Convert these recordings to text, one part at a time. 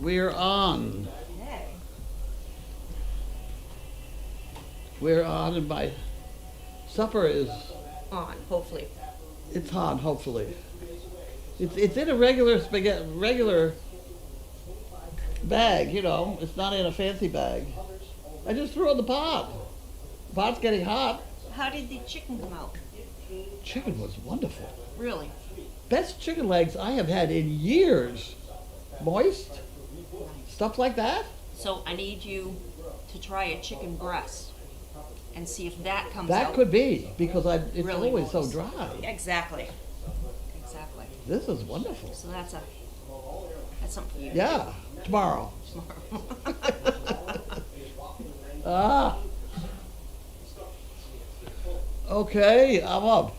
We're on. Okay. We're on, and my supper is, On, hopefully. it's on, hopefully. It's in a regular spaghetti, regular bag, you know. It's not in a fancy bag. I just threw it in the pot. The pot's getting hot. How did the chicken come out? Chicken was wonderful. Really? Best chicken legs I have had in years. Moist, stuff like that. So I need you to try a chicken breast and see if that comes That out. could be, because it's Really always so moist. dry. Exactly. Exactly. This is wonderful. So that's something for you. Yeah, tomorrow. Tomorrow. Ah. Okay, I'm up.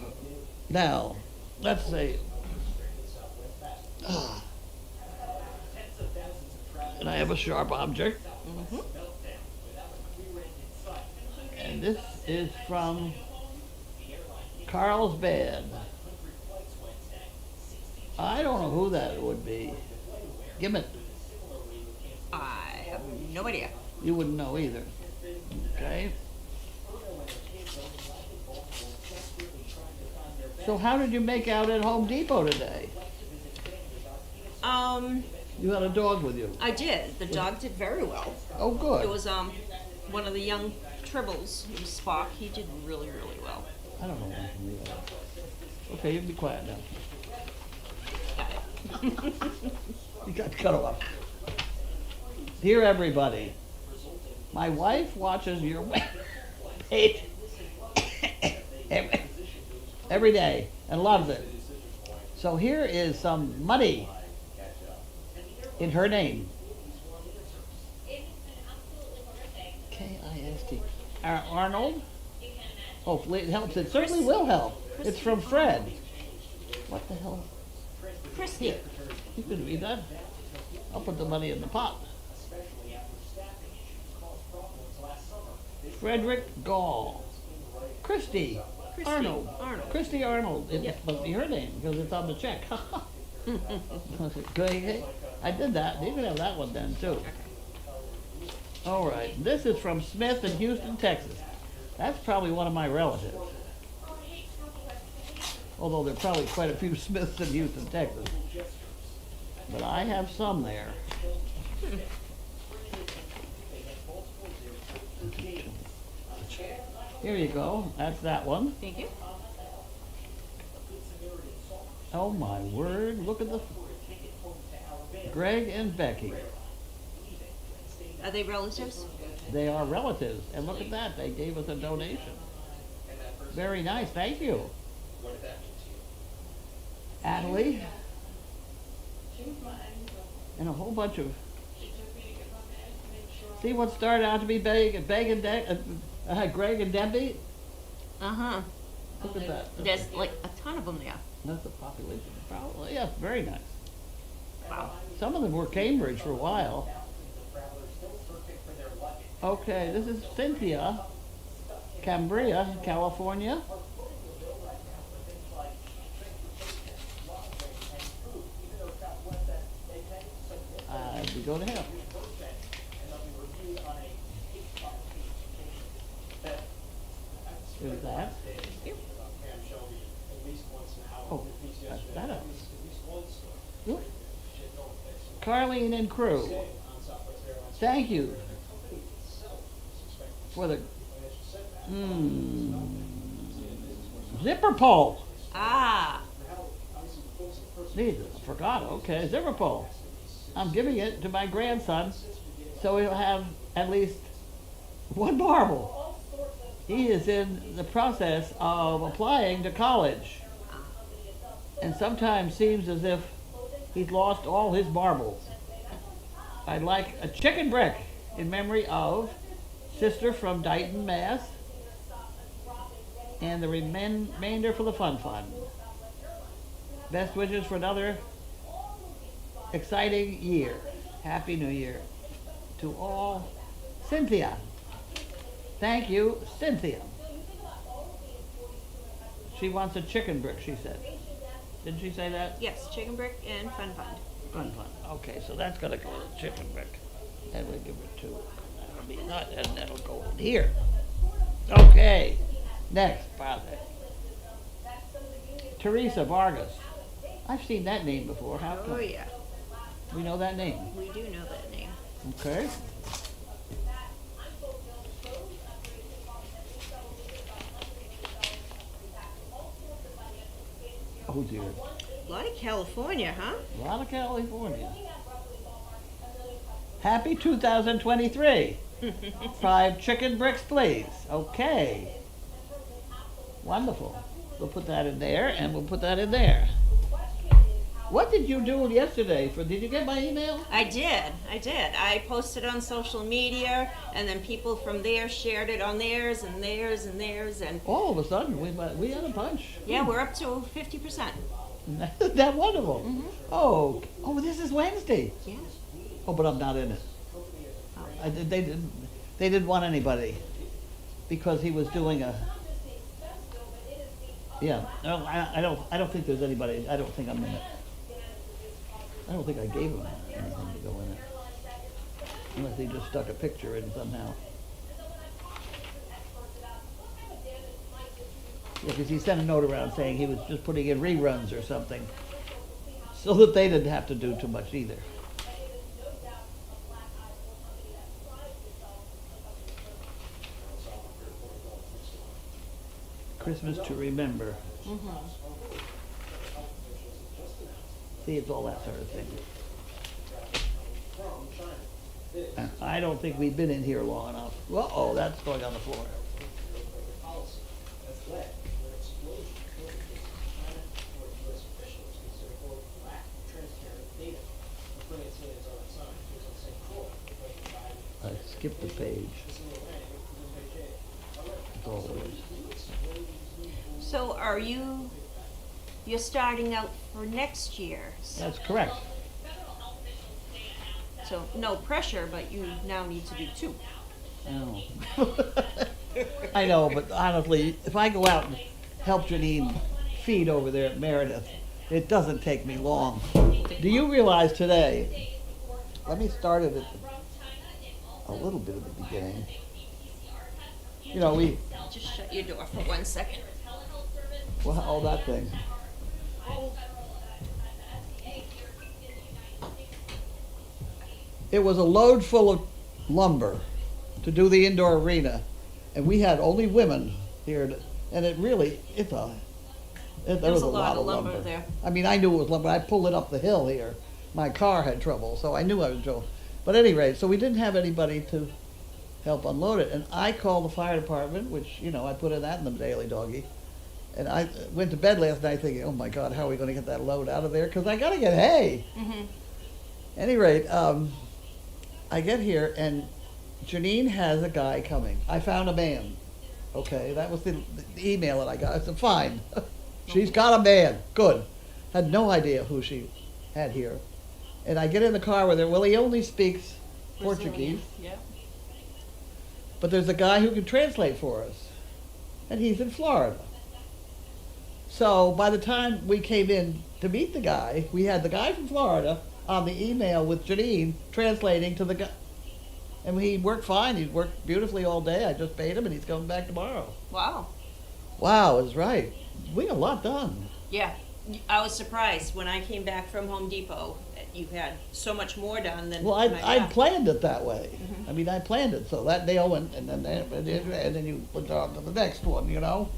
Now, let's see. Ah. And I have a sharp object. Mhm. And this is from Carlsbad. I don't know who that would be. Give it. I have no idea. You wouldn't know either. Okay. So how did you make out at Home Depot today? You had a dog with you. I did. The dog did very well. Oh, good. It was one of the young tribbles. It was Spock. He did really, really well. I don't know what to do. Okay, you can be quiet now. Got it. You got to cut off. Dear everybody, my wife watches your page every day and loves it. So here is some money in her name. K-I-S-T. Arnold? Hopefully it helps. It certainly will help. It's from Fred. What the hell? Christy. Here. You can read that. I'll put the money in the pot. Frederick Gall. Christy. Christy Arnold. Arnold. Christy Arnold. It Yep. must be her name because it's on the check. Good. I did that. You can have that one then too. All right. This is from Smith in Houston, Texas. That's probably one of my relatives. Although there are probably quite a few Smiths in Houston, Texas. But I have some there. Here you go. That's that one. Thank you. Oh my word. Look at the Greg and Becky. Are they relatives? They are relatives. And look at that. They gave us a donation. Very nice. Thank you. Adley. And a whole bunch of... See what started out to be Greg and Debbie? Uh-huh. Look at that. There's like a ton of them there. That's the population. Probably, yeah, very nice. Wow. Some of them were Cambridge for a while. Okay, this is Cynthia, Cambria, California. We go to him. There's that. Oh, that's that up. Oop. Carlene and crew, thank you for the zipper pole. Ah. Jesus, I forgot. Okay, zipper pole. I'm giving it to my grandson so he'll have at least one marble. He is in the process of applying to college and sometimes seems as if he's lost all his marbles. I'd like a chicken brick in memory of sister from Dighton, Mass. And the remainder for the fun fund. Best wishes for another exciting year. Happy New Year to all. Cynthia. Thank you, Cynthia. She wants a chicken brick, she said. Didn't she say that? Yes, chicken brick and fun fund. Fun. Okay, so that's gonna go to the chicken brick. And we'll give it to, that'll be not, and that'll go in here. Okay, next project. Teresa Vargas. I've seen that name before. How Oh, come? yeah. We know that name. We do know that name. Okay. Oh dear. A lot of California, huh? A lot of California. Happy 2023. 5 chicken bricks, please. Okay. Wonderful. We'll put that in there, and we'll put that in there. What did you do yesterday? Did you get my email? I did. I posted on social media, and then people from there shared it on theirs and theirs and theirs, and All of a sudden, we had a bunch. yeah, we're up to 50%. Isn't that wonderful? Oh, this is Wednesday. Yeah. Oh, but I'm not in it. Oh. They didn't want anybody because he was doing a. Yeah, no, I don't think there's anybody. I don't think I'm in it. I don't think I gave him anything to go in it, unless he just stuck a picture in somehow. Yeah, because he sent a note around saying he was just putting in reruns or something, so that they didn't have to do too much either. Christmas to remember. See, it's all that sort of thing. And I don't think we've been in here long enough. Uh-oh, that's going on the floor. I skipped a page. As always. So you're starting out for next year. That's correct. So no pressure, but you now need to do 2. Oh. I know, but honestly, if I go out and help Janine feed over there at Meredith, it doesn't take me long. Do you realize today, let me start it at a little bit of the beginning. You know, Just shut your door for 1 second. well, all that thing. It was a load full of lumber to do the indoor arena, and we had only women here, and there was a lot of lumber there. I mean, I knew it was lumber. I pulled it up the hill here. My car had trouble, so I knew I was Joe. But at any rate, so we didn't have anybody to help unload it, and I called the fire department, which, you know, I put in that in the Daily Doggy, and I went to bed last night thinking, oh my God, how are we going to get that load out of there? Because I got to get hay. At any rate, I get here, and Janine has a guy coming. I found a man. Okay, that was the email that I got. I said, fine. She's got a man. Good. Had no idea who she had here. And I get in the car with her. Well, he only speaks Portuguese. Yeah. But there's a guy who can translate for us. And he's in Florida. So by the time we came in to meet the guy, we had the guy from Florida on the email with Janine translating to the guy. And he worked fine. He worked beautifully all day. I just paid him, and he's coming back tomorrow. Wow. Wow, is right. We got a lot done. Yeah. I was surprised when I came back from Home Depot that you had so much more done than Well, I planned it that way. I mean, I planned it so that deal went, and then you went on to the next one. You know,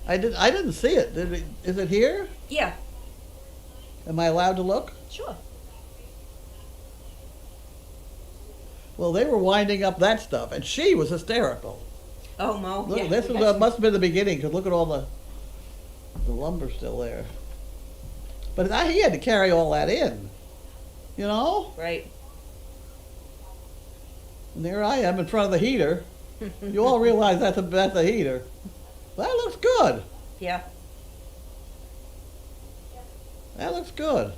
I didn't see it. Is it here? Yeah. Am I allowed to look? Sure. Well, they were winding up that stuff, and she was hysterical. Oh, Mo. Look, Yeah, this we was got must have been the beginning, because look at all the lumber still there. But he had to carry all that in, you know? Right. And there I am in front of the heater. You all realize that's a heater. That looks good. Yeah. That looks good.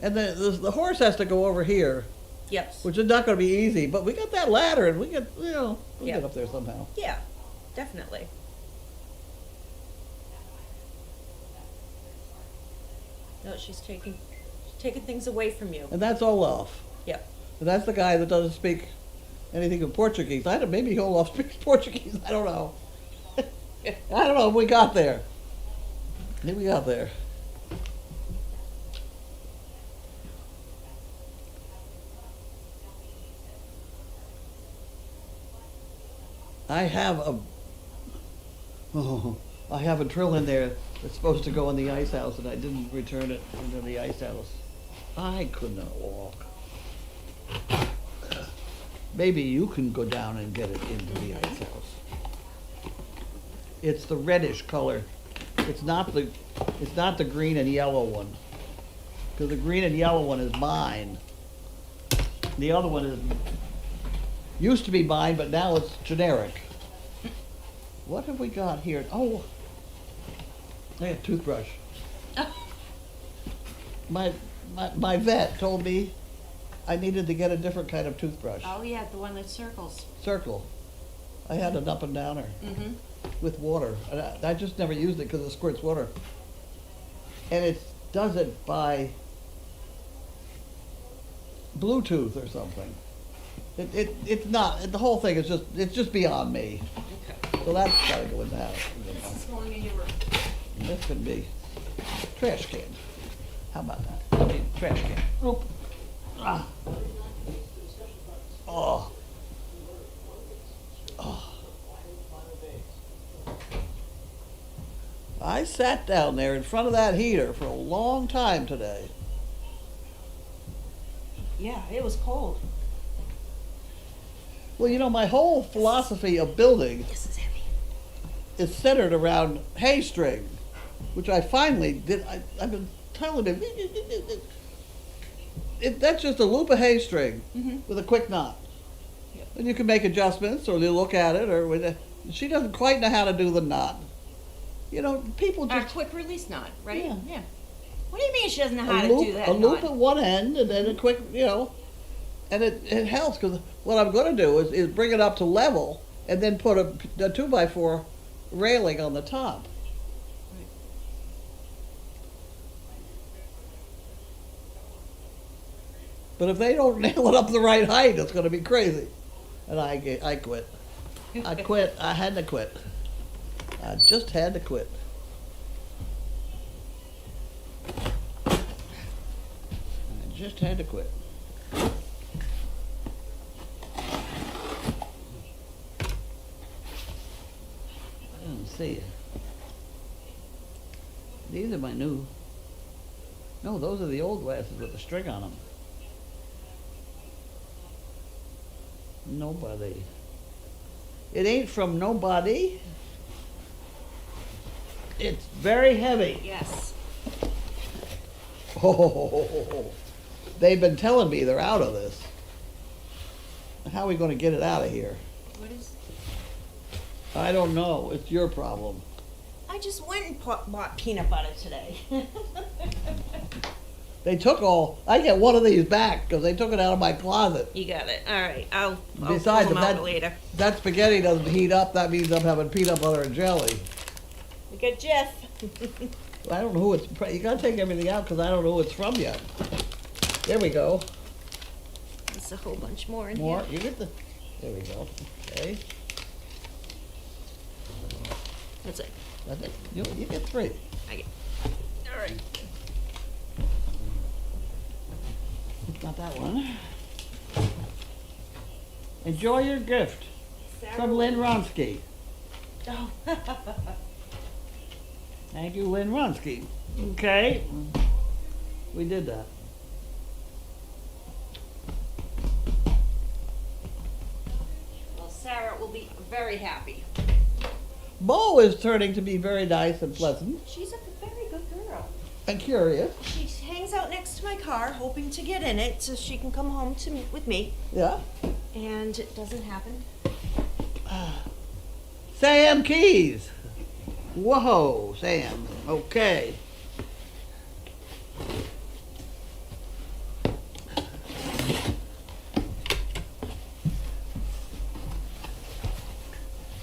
And the horse has to go over here, Yep. which is not going to be easy. But we got that ladder, and we'll Yeah. get up there somehow. Yeah. Definitely. No, she's taking taking things away from you. And that's Olaf. Yep. And that's the guy that doesn't speak anything of Portuguese. I don't, maybe Olaf speaks Portuguese. I don't know. I don't know if we got there. I think we got there. I have a drill in there that's supposed to go in the ice house, and I didn't return it into the ice house. I could not walk. Maybe you can go down and get it into the ice house. It's the reddish color. It's not the green and yellow one. Because the green and yellow one is mine. The other one used to be mine, but now it's generic. What have we got here? Oh, I have a toothbrush. My vet told me I needed to get a different kind of toothbrush. Oh yeah, the one that circles. Circle. I had an up and downer with water. And I just never used it because it squirts water. And it does it by Bluetooth or something. It's not, the whole thing is it's just beyond me. Okay. So that's gotta go in the house. This is going in your room. This could be trash can. How about that? I mean, trash can. Oop. Ah. Oh. Oh. I sat down there in front of that heater for a long time today. Yeah, it was cold. Well, you know, my whole philosophy of building This is heavy. is centered around hay string, which I finally did. I've been telling him, that's just a loop of hay string with a quick knot. Yep. And you can make adjustments, or you look at it, or she doesn't quite know how to do the knot. You know, people A just quick release knot, right? Yeah. What do you mean she doesn't know how a to loop, do that a loop knot? at one end, and then a quick, you know, and it helps because what I'm going to do is bring it up to level, and then put a 2x4 railing on the top. But if they don't nail it up the right height, it's going to be crazy. And I quit. I quit. I had to quit. I just had to quit. I just had to quit. I didn't see it. These are my new. No, those are the old glasses with the string on them. Nobody. It ain't from nobody. It's very heavy. Yes. Oh, they've been telling me they're out of this. How are we going to get it out of here? What is? I don't know. It's your problem. I just went and bought peanut butter today. They took I get one of these back because they took it out of my closet. You got it. All right. I'll Besides, pull if them out later. that spaghetti doesn't heat up, that means I'm having peanut butter and jelly. We got Jeff. I don't know who it's. You gotta take everything out because I don't know who it's from yet. There we go. There's a whole bunch more in More. here. You get the. There we go. Okay. That's it. That's it. You get 3. I get. All right. Not that one. Enjoy your gift from Lynn Ronsky. Oh. Thank you, Lynn Ronsky. Okay. We did that. Well, Sarah will be very happy. Bo is turning to be very nice and pleasant She's a very good girl. and curious. She hangs out next to my car, hoping to get in it so she can come home to meet with me. Yeah. And it doesn't happen. Sam Keys. Whoa, Sam. Okay.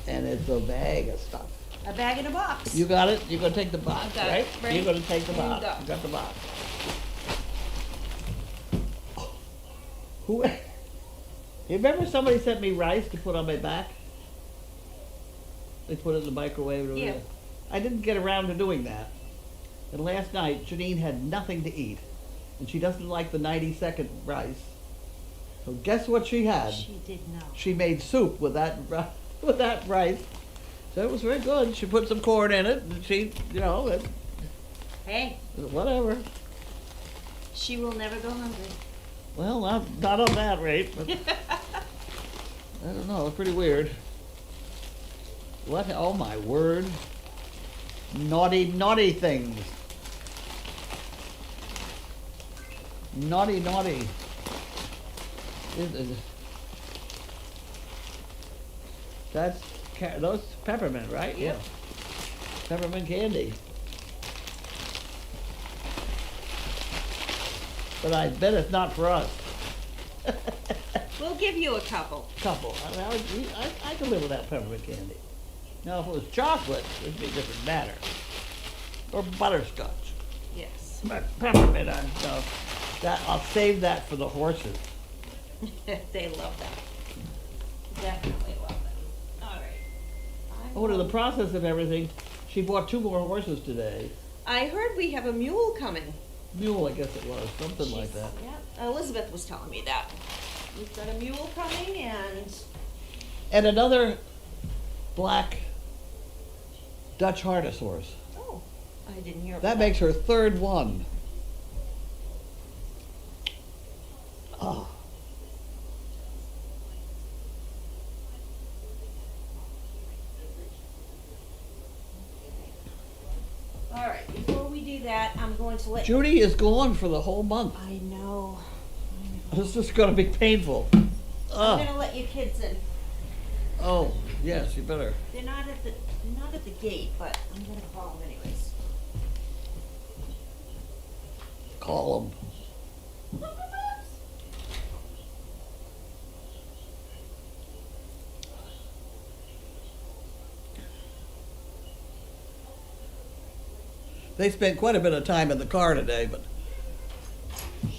And it's a bag of stuff. A bag in a box. You got it? You're gonna take the box, got right? it. Ready? You're gonna take the Here you box. go. You got the box. Who? You remember somebody sent me rice to put on my back? They put it in the microwave. Yeah. I didn't get around to doing that. And last night, Janine had nothing to eat. And she doesn't like the 90-second rice. So guess what she had? She did not. She made soup with that with that rice. So it was very good. She put some corn in it, and she, you know, Hey, whatever. she will never go hungry. Well, not on that rate, but I don't know. It's pretty weird. What? Oh my word! Naughty, naughty things. Naughty, naughty. That's those peppermint, right? Yep. Yeah. Peppermint candy. But I bet it's not for us. We'll give you a couple. Couple. I can live with that peppermint candy. Now, if it was chocolate, it'd be a different matter. Or butterscotch. Yes. But peppermint, I'll save that for the horses. They love that. Definitely love that. All right. Oh, to the process of everything, she bought 2 more horses today. I heard we have a mule coming. Mule, I guess it was, something like that. Yeah, Elizabeth was telling me that. We've got a mule coming And another black Dutch harness horse. oh, I didn't hear about That makes her 3rd one. Oh. All right, before we do that, I'm going to let Judy is gone for the whole month. I know. This is going to be painful. I'm Oh, gonna let your kids in. oh, yes, you better. They're not at the gate, but I'm gonna call them anyways. Call them. They spent quite a bit of time in the car today, but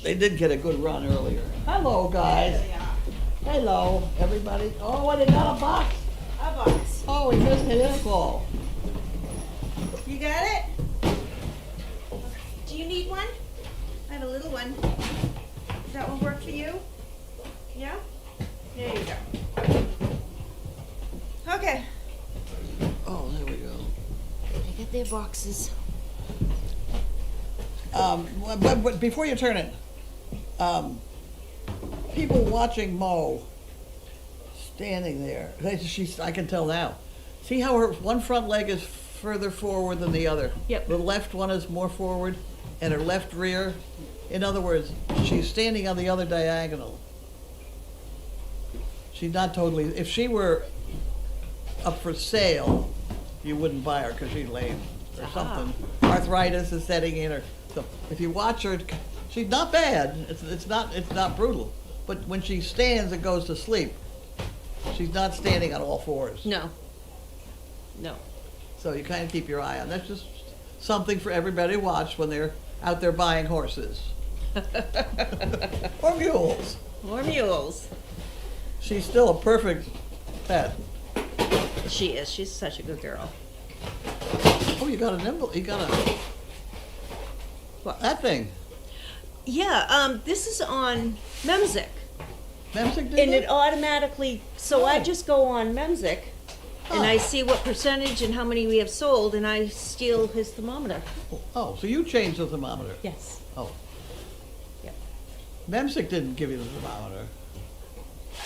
they did get a good run earlier. Hello, guys. There they are. Hello, everybody. Oh, and they got a box. A box. Oh, we just hit a call. You got it? Do you need one? I have a little one. Does that one work for you? Yeah? There you go. Okay. Oh, there we go. They get their boxes. But before you turn it, people watching Mo standing there, I can tell now. See how her one front leg is further forward than the other? Yep. The left one is more forward, and her left rear. In other words, she's standing on the other diagonal. She's not totally, if she were up for sale, you wouldn't buy her because she's lame or something. Arthritis is setting in, or so. If you watch her, she's not bad. It's not brutal. But when she stands and goes to sleep, she's not standing on all fours. No. No. So you kind of keep your eye on. That's just something for everybody to watch when they're out there buying horses or mules. More mules. She's still a perfect pet. She is. She's such a good girl. Oh, you got an envelope. You got a What? that thing. Yeah, this is on Memzik. Memsick did And it? it automatically, so I Oh. just go on Memzik and I Oh. see what percentage and how many we have sold and I steal his thermometer. Oh, so you changed the thermometer? Yes. Oh, Yep. Memsick didn't give you the thermometer.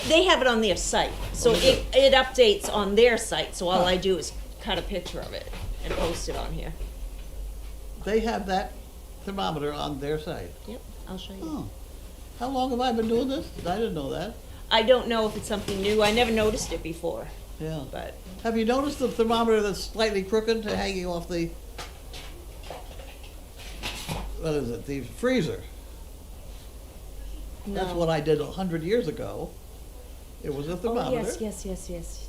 They have it on their site, so Oh, it, they it updates on their site, so all Huh. I do is cut a picture of it and post it on here. They have that thermometer on their site. Yep, I'll show you. Oh, how long have I been doing this? I didn't know that. I don't know if it's something new, I never noticed it before, Yeah. but Have you noticed the thermometer that's slightly crooked hanging off the, what is it, the freezer? That's no. what I did 100 years ago. It was a Oh, thermometer.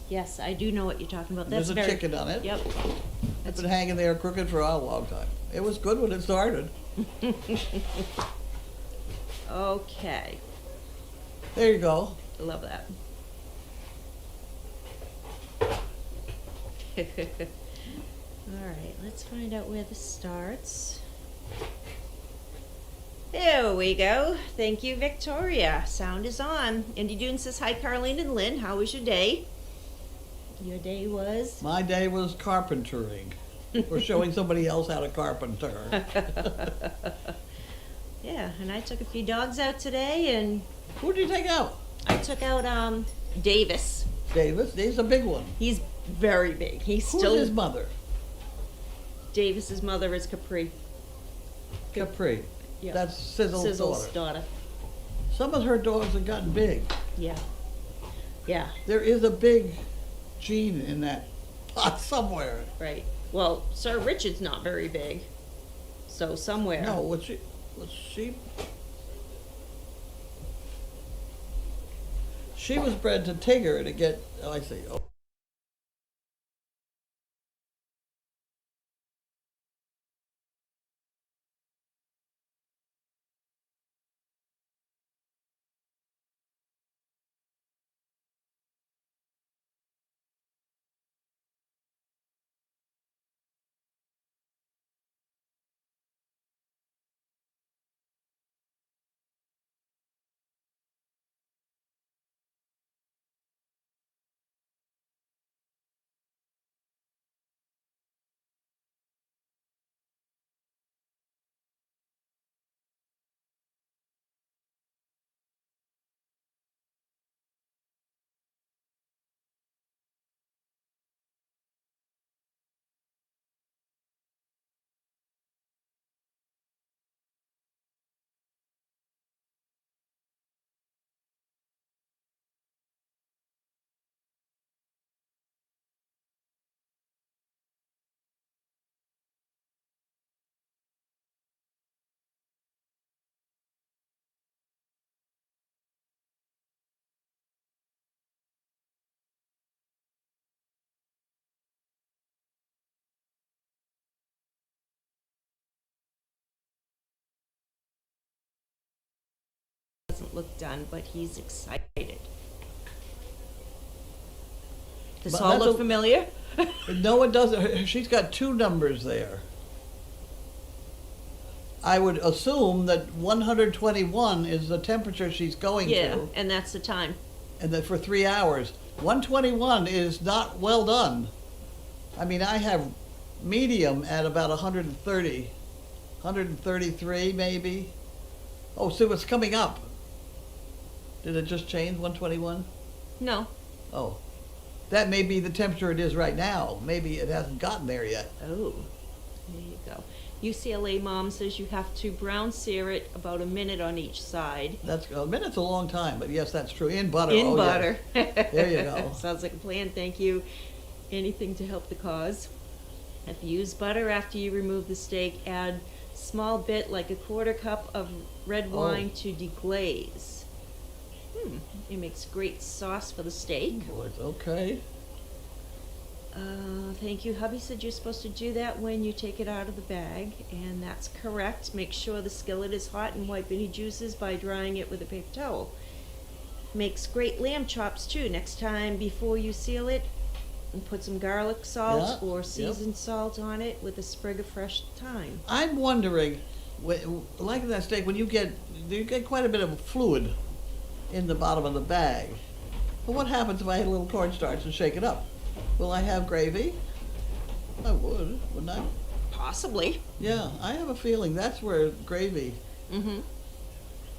yes, I do know what you're talking about, that's There's a very. chicken on it. Yep. It's been hanging there crooked for a long time. It was good when it started. Okay. There you go. I love that. All right, let's find out where this starts. There we go. Thank you, Victoria. Sound is on. Andy Dune says, hi, Carlene and Lynn. How was your day? Your day was? My day was carpentering. Or showing somebody else how to carpenter. Yeah, and I took a few dogs out today, and Who did you take out? I took out Davis. Davis. He's a big one. He's very big. He's Who's still his mother? Davis's mother is Capri. Capri. Yeah. That's Sizzle's daughter. daughter. Some of her dogs have gotten big. Yeah. Yeah. There is a big gene in that pot somewhere. Right. Well, Sir Richard's not very big, so somewhere. No, was she? She was bred to Tigger to get. Oh, I see. Oh. Doesn't look done, but he's excited. This But all that's look a- familiar? No, it doesn't. She's got two numbers there. I would assume that 121 is the temperature she's going Yeah, to, and that's the time. and that for 3 hours. 121 is not well done. I mean, I have medium at about 130, 133 maybe. Oh, so it's coming up. Did it just change 121? No. Oh, that may be the temperature it is right now. Maybe it hasn't gotten there yet. Oh, there you go. UCLA mom says you have to brown sear it about a minute on each side. That's a minute's a long time, but yes, that's true. In butter. In Oh, butter. yes. There you go. Sounds like a plan, thank you. Anything to help the cause. If you use butter after you remove the steak, add small bit, like a quarter cup of red Oh. wine to deglaze. It makes great sauce for the steak. Oh, it's okay. Thank you. Hubby said you're supposed to do that when you take it out of the bag, and that's correct. Make sure the skillet is hot and wipe any juices by drying it with a paper towel. Makes great lamb chops too. Next time before you seal it, and put some garlic salt Yeah, or yep. seasoned salt on it with a sprig of fresh thyme. I'm wondering, like that steak, when you get quite a bit of fluid in the bottom of the bag. But what happens if I add a little cornstarch and shake it up? Will I have gravy? I would, wouldn't I? Possibly. Yeah, I have a feeling that's where gravy Mm-hmm.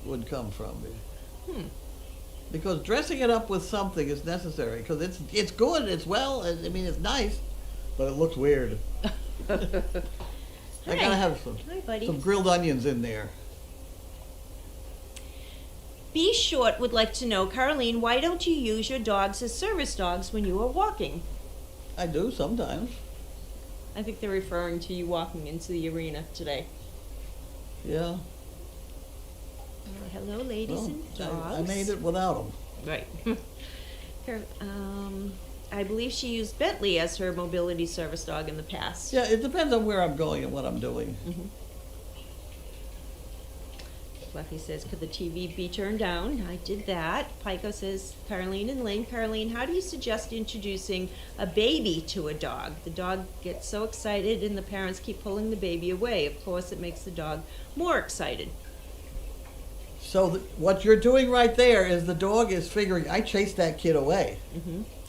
would come from. Hmm. Because dressing it up with something is necessary, because it's good, it's well, I mean, it's nice, but it looks weird. I gotta have Hi, buddy. some grilled onions in there. B. Short would like to know, Carlene, why don't you use your dogs as service dogs when you are walking? I do sometimes. I think they're referring to you walking into the arena today. Yeah. Hello, ladies Well, and dogs. I made it without them. Right. I believe she used Bentley as her mobility service dog in the past. Yeah, it depends on where I'm going and what I'm doing. Fluffy says, could the TV be turned down? I did that. Pico says, Carlene and Lynn. Carlene, how do you suggest introducing a baby to a dog? The dog gets so excited and the parents keep pulling the baby away. Of course, it makes the dog more excited. So what you're doing right there is the dog is figuring, I chased that kid away.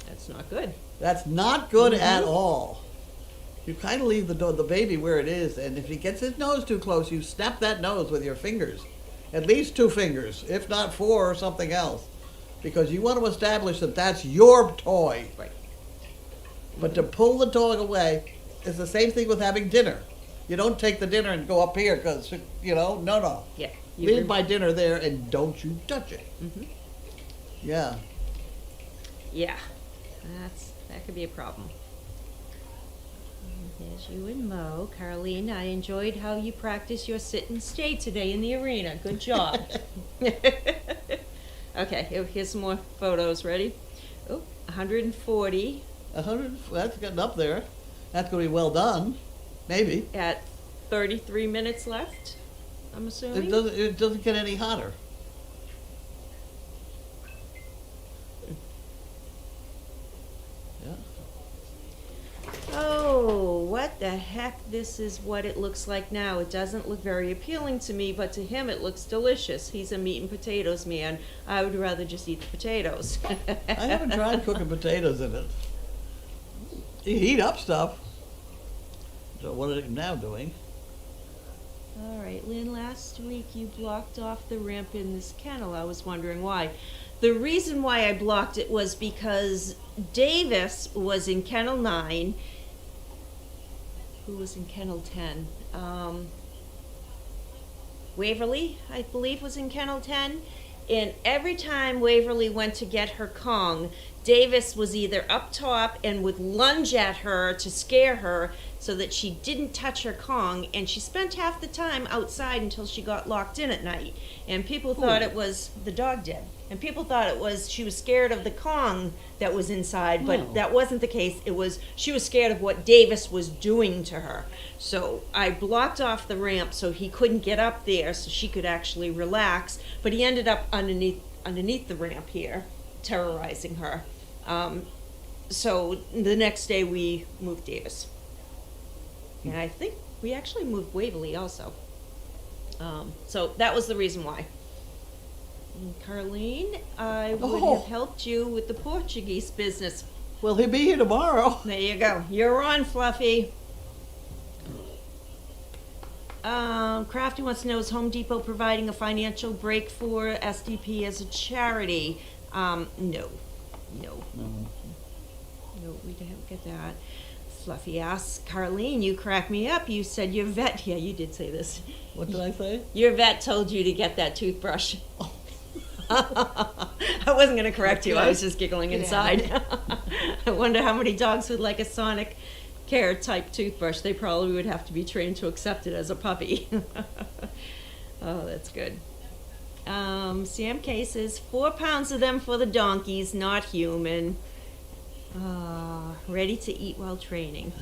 That's not good. That's not good at all. You kind of leave the baby where it is, and if he gets his nose too close, you snap that nose with your fingers. At least 2 fingers, if not 4 or something else. Because you want to establish that that's your toy. Right. But to pull the dog away is the same thing with having dinner. You don't take the dinner and go up here because, no. Yeah. Leave my dinner there and don't you touch it. Yeah. Yeah. That could be a problem. There's you and Mo. Carlene, I enjoyed how you practiced your sit and stay today in the arena. Good job. Okay, here's some more photos. Ready? Oh, 140. 100, that's getting up there. That's going to be well done. Maybe. At 33 minutes left, I'm assuming. It doesn't get any hotter. Yeah. Oh, what the heck? This is what it looks like now. It doesn't look very appealing to me, but to him it looks delicious. He's a meat and potatoes man. I would rather just eat the potatoes. I haven't tried cooking potatoes in it. You heat up stuff. So what are they now doing? All right, Lynn, last week you blocked off the ramp in this kennel. I was wondering why. The reason why I blocked it was because Davis was in kennel 9. Who was in kennel 10? Waverly, I believe, was in kennel 10. And every time Waverly went to get her Kong, Davis was either up top and would lunge at her to scare her so that she didn't touch her Kong, and she spent half the time outside until she got locked in at night. And people thought it was the dog did. And people thought it was she was scared of the Kong that was inside, but that wasn't the case. It was she was scared of what Davis was doing to her. So I blocked off the ramp so he couldn't get up there so she could actually relax, but he ended up underneath the ramp here, terrorizing her. So the next day we moved Davis. And I think we actually moved Waverly also. So that was the reason why. And Carlene, I would have helped you with the Portuguese business. Will he be here tomorrow? There you go. You're on, Fluffy. Crafty wants to know, is Home Depot providing a financial break for SDP as a charity? No. No, we don't get that. Fluffy asks, Carlene, you crack me up. You said your vet, yeah, you did say this. What did I say? Your vet told you to get that toothbrush. I wasn't going to correct you. I was just giggling inside. I wonder how many dogs would like a Sonic Care type toothbrush. They probably would have to be trained to accept it as a puppy. Oh, that's good. Sam K says 4 pounds of them for the donkeys, not human. Ready to eat while training.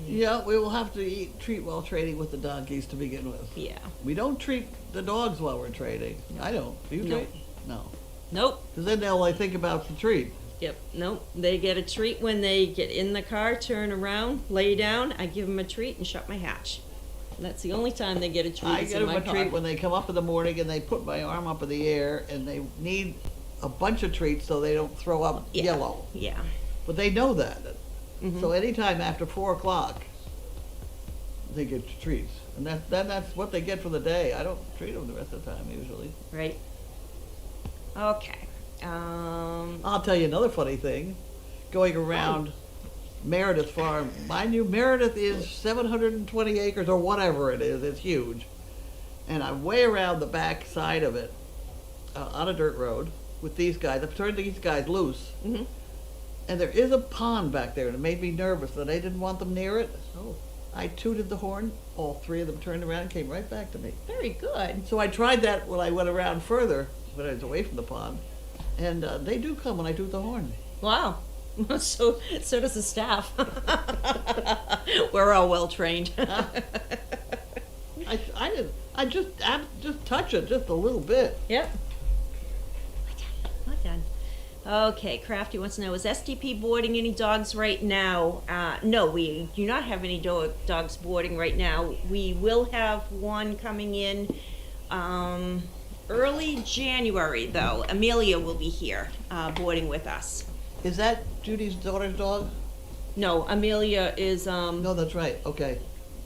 Yeah, we will have to treat while training with the donkeys to begin with. Yeah. We don't treat the dogs while we're training. No. I don't. Do you Nope. treat? No. Nope. Because then they'll think about the treat. Yep. Nope. They get a treat when they get in the car, turn around, lay down. I give them a treat and shut my hatch. And that's the only time they get a treat. I is get in them my a car. treat when they come up in the morning and they put my arm up in the air and they need a bunch of treats so they don't throw up yellow. Yeah. But they know that. Mm-hmm. So anytime after 4 o'clock, they get treats. And that's what they get for the day. I don't treat them the rest of the time usually. Right. Okay. I'll tell you another funny thing. Going around Meredith Farm, mind you, Meredith is 720 acres or whatever it is. It's huge. And I'm way around the back side of it on a dirt road with these guys. I've turned these guys loose. Mm-hmm. And there is a pond back there, and it made me nervous that I didn't want them near it. Oh, I tooted the horn. All 3 of them turned around and came right back to me. very good. So I tried that when I went around further, when I was away from the pond. And they do come when I toot the horn. Wow. So does the staff. We're all well trained. I I just touch it just a little bit. Yep. Well done. Okay, Crafty wants to know, is SDP boarding any dogs right now? No, we do not have any dogs boarding right now. We will have one coming in early January, though. Amelia will be here boarding with us. Is that Judy's daughter's dog? No, Amelia is... No, that's right. Okay.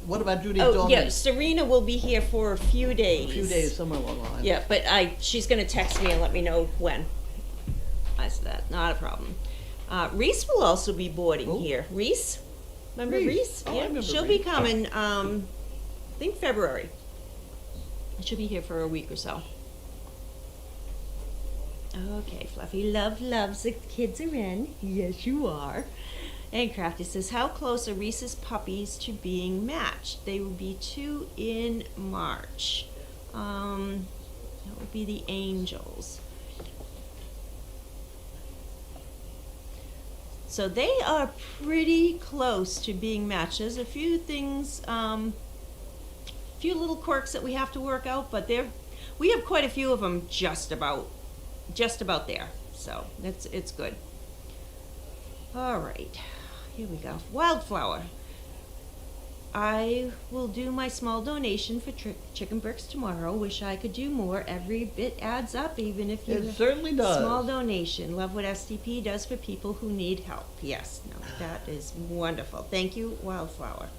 What about Judy's Oh, dog? yeah, Serena will be here for a few days. A few days, somewhere along the line. Yeah, but she's gonna text me and let me know when. I said that, not a problem. Reese will also be boarding Who? here. Reese? Remember Reese? Reese? Oh, I Yeah, remember she'll Reese. be coming, I think February. She'll be here for a week or so. Okay, Fluffy loves the kids are in. Yes, you are. And Crafty says, how close are Reese's puppies to being matched? They will be 2 in March. That would be the Angels. So they are pretty close to being matched. There's a few things, few little quirks that we have to work out, but we have quite a few of them just about there. So it's good. All right, here we go. Wildflower. I will do my small donation for chicken bricks tomorrow. Wish I could do more. Every bit adds up, even if you It certainly does. Small donation. Love what SDP does for people who need help. Yes, no, that is wonderful. Thank you, Wildflower.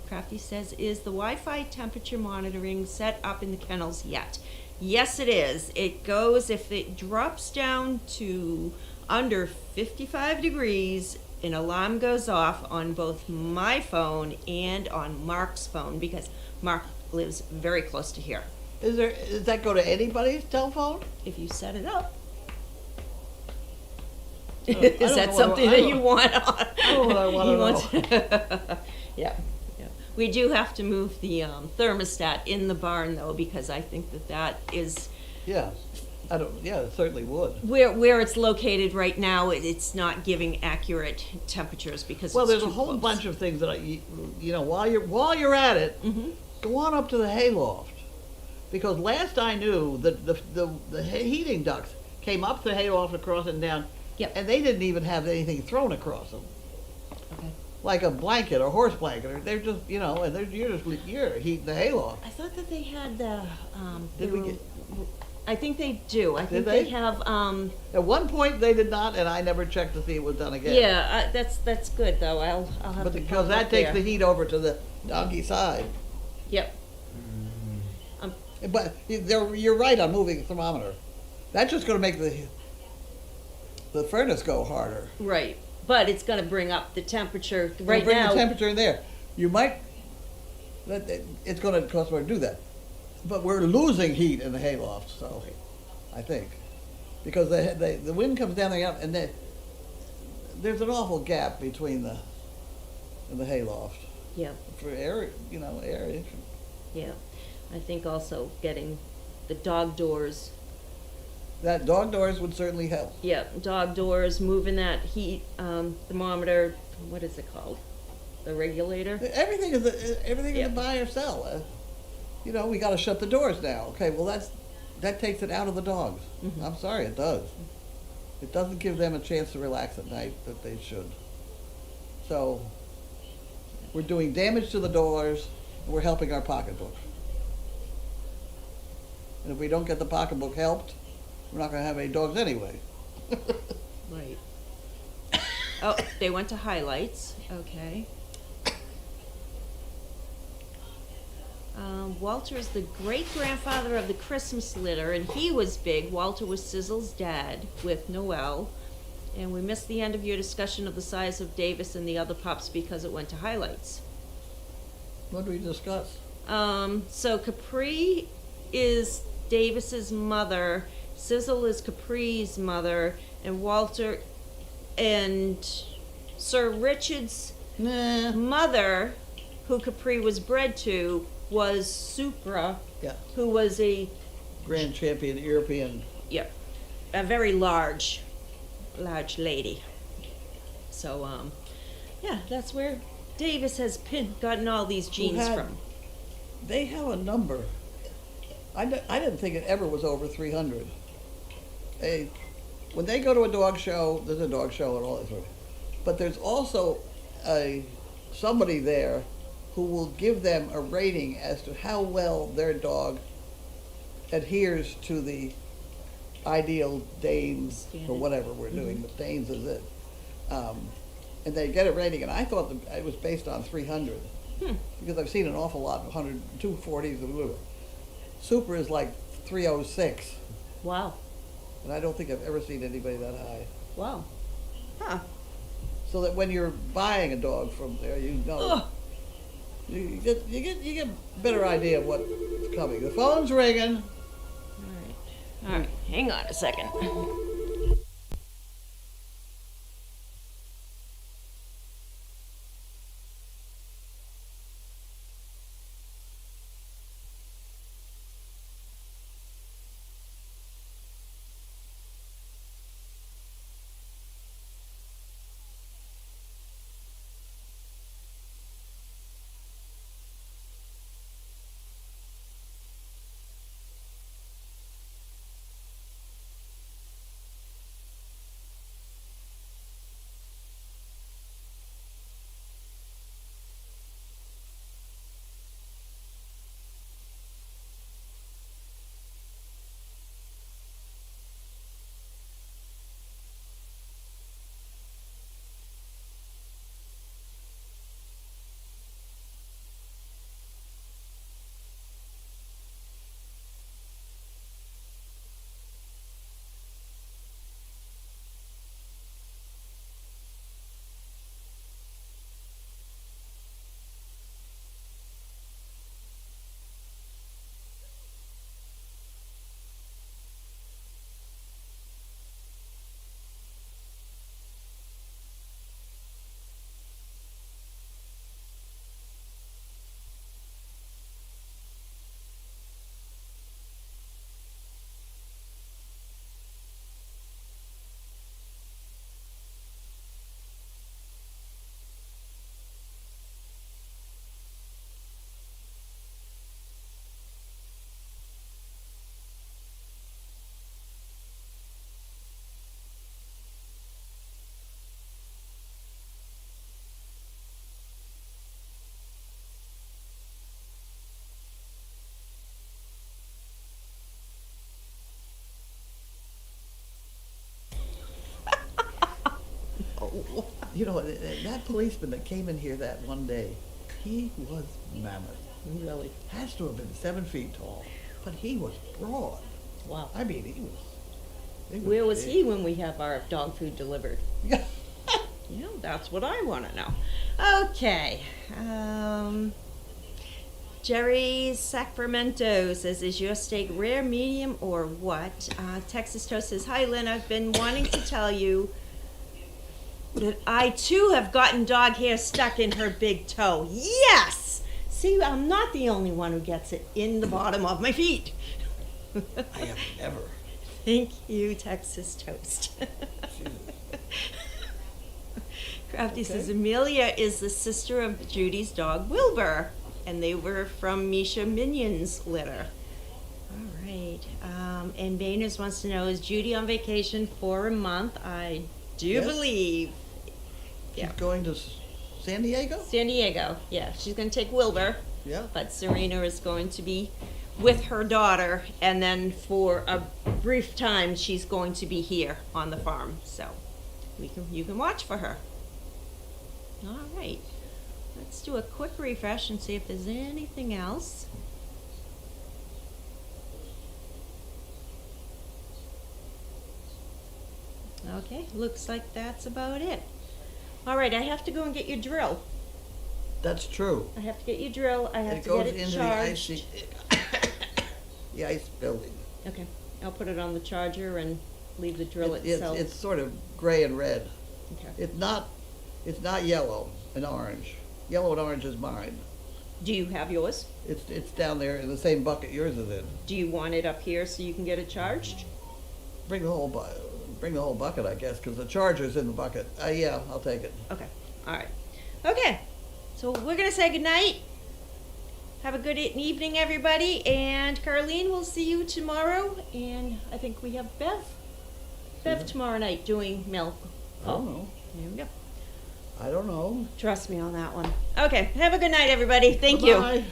Crafty says, is the Wi-Fi temperature monitoring set up in the kennels yet? Yes, it is. It goes, if it drops down to under 55 degrees, an alarm goes off on both my phone and on Mark's phone, because Mark lives very close to here. Does that go to anybody's telephone? If you set it up. I Is don't that know something what I that you want on? I don't know what I want to know. Yeah. We do have to move the thermostat in the barn, though, because I think that is... Yeah. Yeah, it certainly would. Where it's located right now, it's not giving accurate temperatures because Well, it's there's a too whole close. bunch of things that you know, while you're at it, go on up to the hayloft, because last I knew, the heating ducts came up the hayloft, across and down, Yep. and they didn't even have anything thrown across them, Okay. like a blanket or horse blanket. Or they're just, you know, and you're heating the hayloft. I thought that they had the. Did we I think they do. I think they? they have. At one point they did not, and I never checked to see it was done again. Yeah, that's good though. I'll have But to. because pop that up takes there. the heat over to the doggy side. Yep. But you're right on moving the thermometer. That's just going to make the furnace go harder. Right, but it's going to bring up the temperature right bring now. the temperature in there. You might. It's going to cost more to do that. But we're losing heat in the hayloft, so I think, because the wind comes down there, and there's an awful gap between the hayloft Yeah, for air, air. yeah. I think also getting the dog doors. That dog doors would certainly help. Yeah, dog doors, moving that heat thermometer. What is it called? The regulator. Everything is Yeah. a buy or sell. We got to shut the doors now. Okay, well that takes it out of the dogs. Mhm. I'm sorry, it does. It doesn't give them a chance to relax at night that they should. So we're doing damage to the doors, and we're helping our pocketbook. And if we don't get the pocketbook helped, we're not going to have any dogs anyway. Right. Oh, they went to highlights. Okay. Walter is the great-grandfather of the Christmas litter, and he was big. Walter was Sizzle's dad with Noel. And we missed the end of your discussion of the size of Davis and the other pups because it went to highlights. What do we discuss? So Capri is Davis's mother, Sizzle is Capri's mother, and Walter and Sir Richard's Nah. mother, who Capri was bred to, was Supra, Yeah. who was a Grand champion European. a very large lady. So that's where Davis has gotten all these genes from. They have a number I didn't think it ever was over 300. When they go to a dog show, there's a dog show and all that sort of, but there's also somebody there who will give them a rating as to how well their dog adheres to the ideal Danes or whatever we're doing, but Danes is it. And they get a rating, and I thought it was based on 300 because I've seen an awful lot of 100, 240s and whatever. Super is like 306, Wow. and I don't think I've ever seen anybody that high. Wow. Huh. So that when you're buying a dog from there, you know. Ugh. You get a better idea of what's coming. The phone's ringing. All right. Hang on a second. You know, that policeman that came in here that one day, he was mammoth. Really? Has to have been 7 feet tall, but he was broad. Wow. I mean, he was Where was big. he when we have our dog food delivered? Yeah. You know, that's what I want to know. Okay. Jerry Sacramento says, is your steak rare, medium, or what? Texas Toast says, hi, Lynn. I've been wanting to tell you that I, too, have gotten dog hair stuck in her big toe. Yes! See, I'm not the only one who gets it in the bottom of my feet. I have never. Thank you, Texas Toast. Jesus. Crafty Okay. says Amelia is the sister of Judy's dog Wilbur, and they were from Misha Minion's litter. All right. And Bainers wants to know, is Judy on vacation for a month? I do Yes. believe. She's Yeah. going to San Diego? San Diego. Yeah, she's going to take Wilbur, Yeah. but Serena is going to be with her daughter, and then for a brief time she's going to be here on the farm. So you can watch for her. All right. Let's do a quick refresh and see if there's anything else. Okay, looks like that's about it. All right, I have to go and get your drill. That's true. I have to get your drill. I have It to goes get it into charged. the the ice building. Okay, I'll put it on the charger and leave the drill itself. It's sort of gray and red. Okay. It's not yellow and orange. Yellow and orange is mine. Do you have yours? It's down there in the same bucket yours is in. Do you want it up here so you can get it charged? Bring the whole bucket, I guess, because the charger's in the bucket. Yeah, I'll take it. Okay, all right. Okay, so we're gonna say goodnight. Have a good evening, everybody. And Carlene, we'll see you tomorrow. And I think we have Bev tomorrow night doing milk. I don't know. There we go. I don't know. Trust me on that one. Okay. Have a good night, everybody. Thank you. Bye-bye.